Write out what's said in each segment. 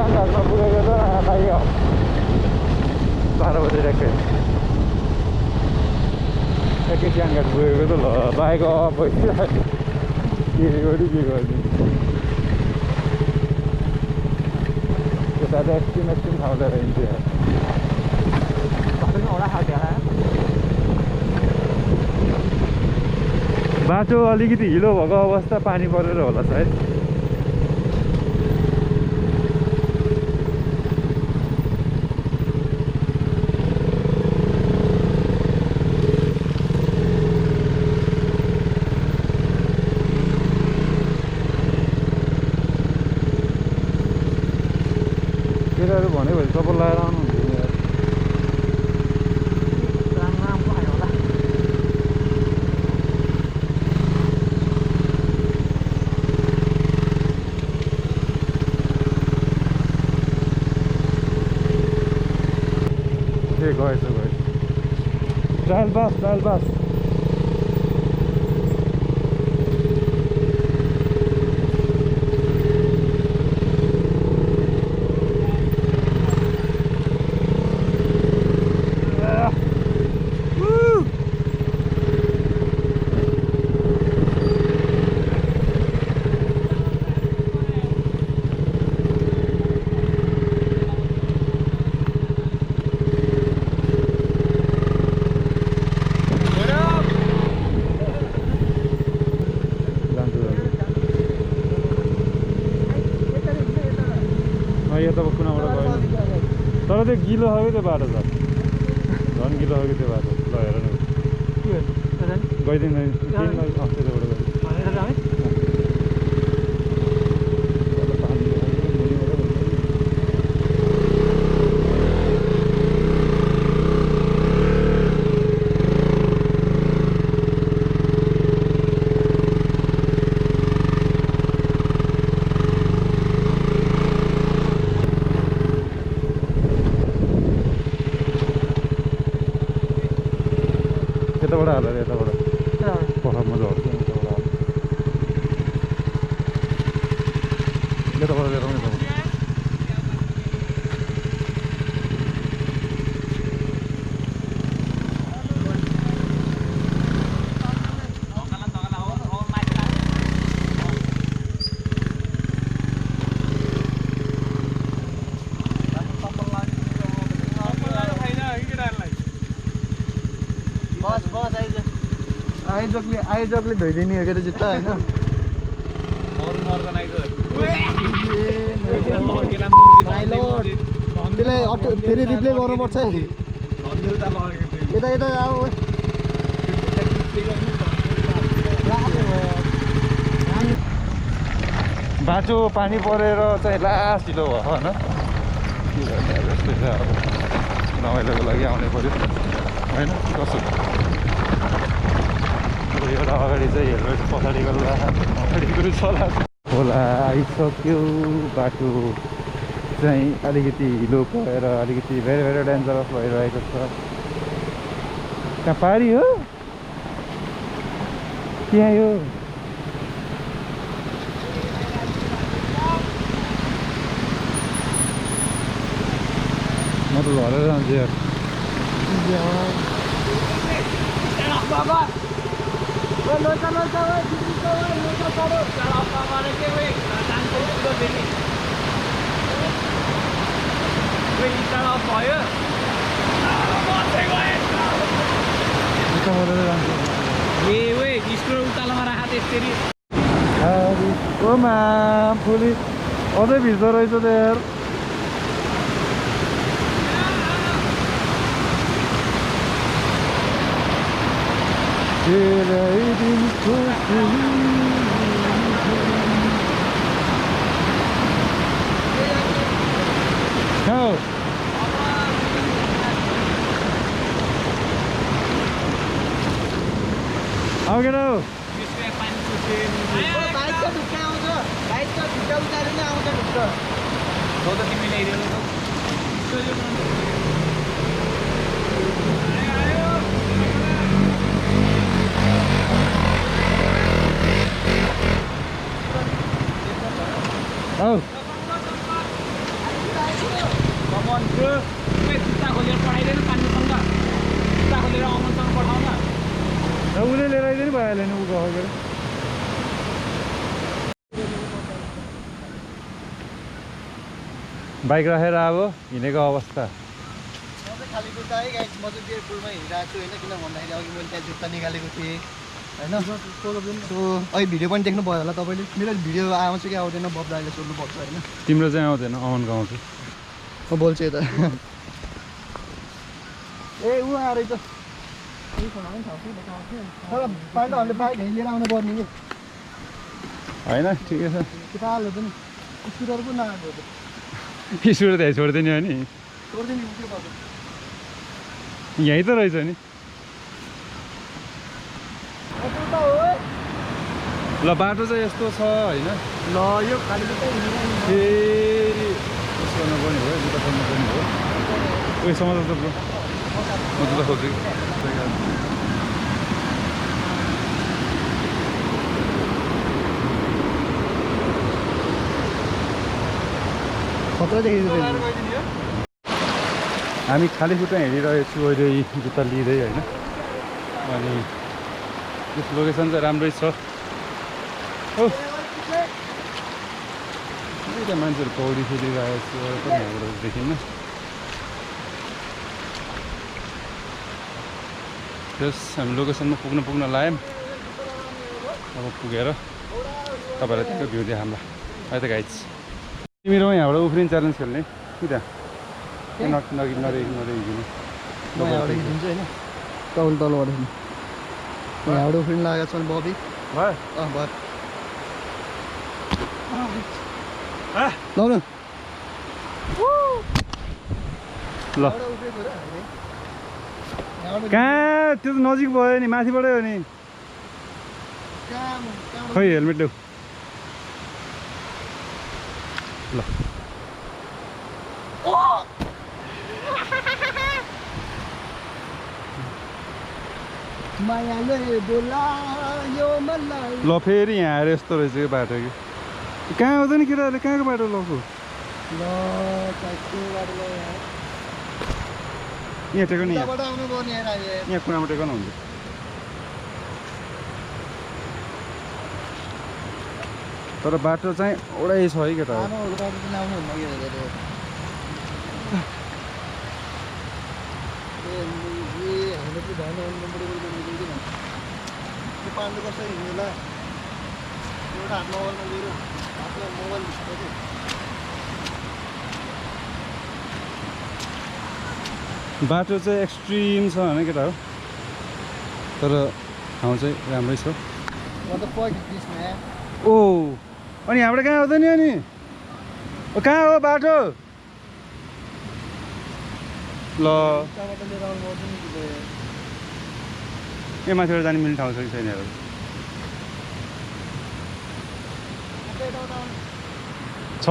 घाटमा पुगेको त आयो 12 बजे ट्याक्कै च्याङ घाट पुगेको त ल बाइक अफ भइसक्यो के गर्नु यता त एक्सट्रिम ठाउँमा रहन्छ बाटो अलिकति हिलो भएको अवस्था पानी परेर होला सायद केटाहरू भन्यो भने चप्पल लगाएर आउनुहुन्छ गएछ ट्रायल पास यो त कुनाबाट गयो तर त्यो गिलो हो कि त्यो बाटो त झन् गिलो हो कि त्यो बाटो ल हेर न गइदिनु त्यताबाट हाल यताबाट पोखरमा झर्छ यताबाट लिएर आउने आयोजकले धोइदिने हो के जुत्ता होइन त्यसलाई फेरि रिप्ले गर्नुपर्छ यता यता बाटो पानी परेर चाहिँ लास्ट ढिलो भयो होइन जस्तै छ अब रमाइलोको लागि आउनै पर्यो होइन कसो एउटा अगाडि चाहिँ हेलमेट पछाडिको चला खोला आइसक्यो बाटो चाहिँ अलिकति हिलो भएर अलिकति भेरी डेन्जरस भइरहेको छ कहाँ पारी हो त्यहाँ यो म त झरेर जान्छु यार पुलिस अझै भिज्दो रहेछ त यार How can I? Oh. Bike राखेर अब हिँडेको अवस्था खाली जुत्ता है गाइस म चाहिँ बिरपुलमा हिँडिरहेको छु होइन किन भन्दाखेरि अघि मैले त्यहाँ जुत्ता निकालेको थिएँ होइन सो अहिले भिडियो पनि देख्नु भयो होला तपाईँले मेरो भिडियो आउँछ कि आउँदैन बब दाइले सोध्नुपर्छ होइन तिम्रो चाहिँ आउँदैन अमनको आउँछ म बोल्छु यता ए ऊ आएर त तर पाल्टाहरूले बाइक लिएर आउनु पर्ने कि होइन ठिकै छ पालो पनि स्कुटर पो नआएको स्कुटर त्यहाँ छोडिदिने हो नि छोडिदिने के गर्छ यहीँ त रहेछ नि ल बाटो चाहिँ यस्तो छ होइन ल यो खाली फेरि उस गर्नु पर्ने भयो जुत्ता खोज्नु पर्ने भयो उयो समाचार त ब्रो म जुत्ता खोज्छु हामी खाली खुट्टा हिँडिरहेको छु अहिले जुत्ता लिँदै होइन अनि यस लोकेसन चाहिँ राम्रै छ हो त्यहाँ मान्छेहरू पौडी खेलिरहेको छु यहाँबाट देखिन्न त्यस हामी लोकेसनमा पुग्न लाग्यौँ अब पुगेर तपाईँलाई त्यस्तो भ्यू देखाउँला है त गाइज तिमीहरू यहाँबाट उफ्रिन च्यालेन्ज खेल्ने कि त नदेखिदिनु होइन तल तलबाट यहाँबाट उफ्रिन लागेको छ बबी भयो भयो लाउनु ल कहाँ त्यो त नजिक भयो नि माथिबाटै हो नि खै हेलमेट ल्याऊ ल ल फेरि यहाँ आएर यस्तो रहेछ कि बाटो कि कहाँ आउँदैन नि केटाहरूले कहाँको बाटो लगाएको यहाँ टेको नि यहाँ कुनामा टेको न हुन्छ तर बाटो चाहिँ ओडै छ है केटा पाण्डु कसरी हिँड्ला एउटा हात मोबाइलमा लिएर हातमा मोबाइल भित्र बाटो चाहिँ एक्सट्रिम छ होइन केटा हो तर ठाउँ चाहिँ राम्रै छ ओ अनि यहाँबाट कहाँ आउँदैन नि कहाँ हो बाटो ल ए माथिबाट जाने मिल्ने ठाउँ छ कि छैन छ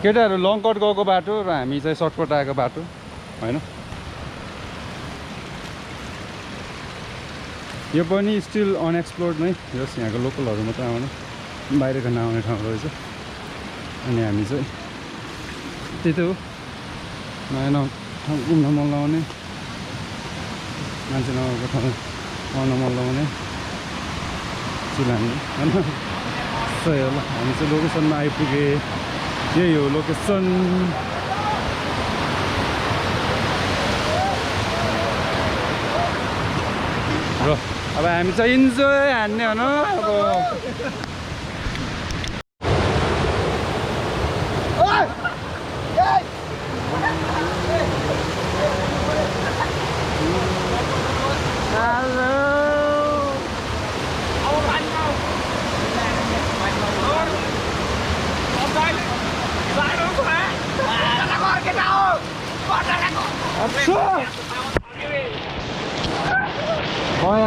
केटाहरू लङ कट गएको बाटो र हामी चाहिँ सर्टकट आएको बाटो होइन यो पनि स्टिल अनएक्सप्लोर्ड नै जस यहाँको लोकलहरू मात्रै आउने बाहिरको नआउने ठाउँ रहेछ अनि हामी चाहिँ त्यही त हो नयाँ नयाँ ठाउँ घुम्न मन लगाउने मान्छे नभएको ठाउँ आउन मन लगाउने चिलाउने होइन सही हो ल हामी चाहिँ लोकेसनमा आइपुगे यही हो लोकेसन र अब हामी चाहिँ इन्जोय हान्ने हो न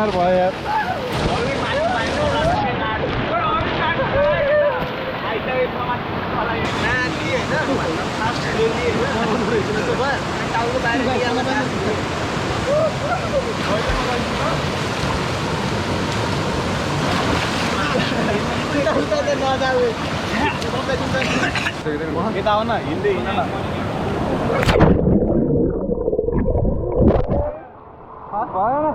अब भयो यार यता आउन हिँड्दै हिँड न भएन